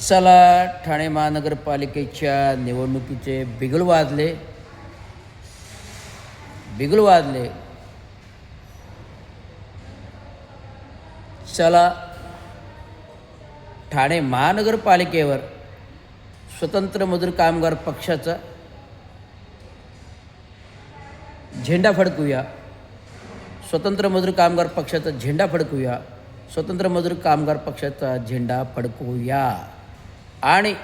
चला, ठाणे महानगरपालिकेच्या निवडणुकीचे बिगुल वाजले. चला, ठाणे महानगरपालिकेवर स्वतंत्र मजूर कामगार पक्षाचा झेंडा फडकूया. स्वतंत्र मजूर कामगार पक्षाचा झेंडा फडकूया. स्वतंत्र मजूर कामगार पक्षाचा झेंडा फडकवूया. आणि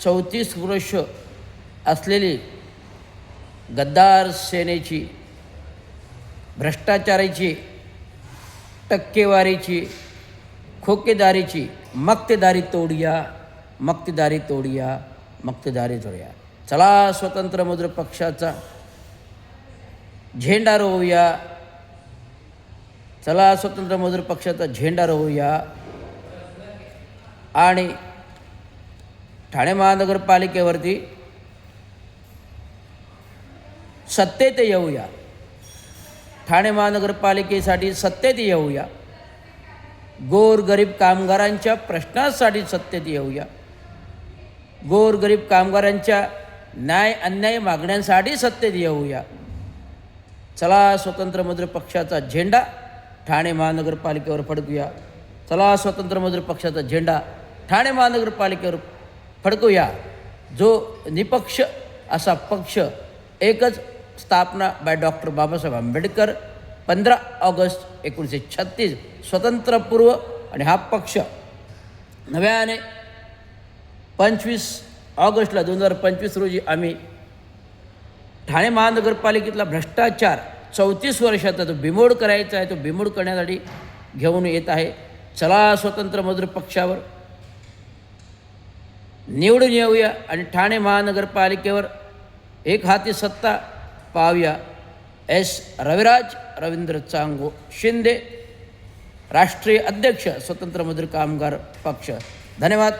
34 वर्ष असलेली गद्दार सेनेची, भ्रष्टाचाराची, टक्केवारीची, खोकेदारीची मक्तेदारी तोडूया. चला, स्वतंत्र मजूर पक्षाचा झेंडा रोवूया. स्वतंत्र मजूर पक्षाचा झेंडा रोवूया आणि ठाणे महानगरपालिकेवरती सत्तेत येऊया. ठाणे महानगरपालिकेसाठी सत्तेत येऊया. गोरगरीब कामगारांच्या प्रश्नांसाठी सत्तेत येऊया. गोरगरीब कामगारांच्या न्याय अन्याय मागण्यांसाठी सत्तेत येऊया. चला, स्वतंत्र मजूर पक्षाचा झेंडा ठाणे महानगरपालिकेवर फडकूया. चला, स्वतंत्र मजूर पक्षाचा झेंडा ठाणे महानगरपालिकेवर फडकूया. जो निपक्ष असा पक्ष, एकच स्थापना by doctor Babasaheb Ambedkar, 15 August 1936 स्वतंत्रपूर्व. आणि हा पक्ष नव्याने 25 ऑगस्टला 2025 रोजी आम्ही ठाणे महानगरपालिकेतला भ्रष्टाचार 34 वर्षाचा जो बिमोड करायचा आहे, तो बिमोड करण्यासाठी घेऊन येत आहे. चला, स्वतंत्र मजूर पक्षावर निवडून येऊया आणि ठाणे महानगरपालिकेवर एक हाती सत्ता पाहूया. रविराज रवींद्र चांगो शिंदे, राष्ट्रीय अध्यक्ष, स्वतंत्र मजूर कामगार पक्ष. धन्यवाद.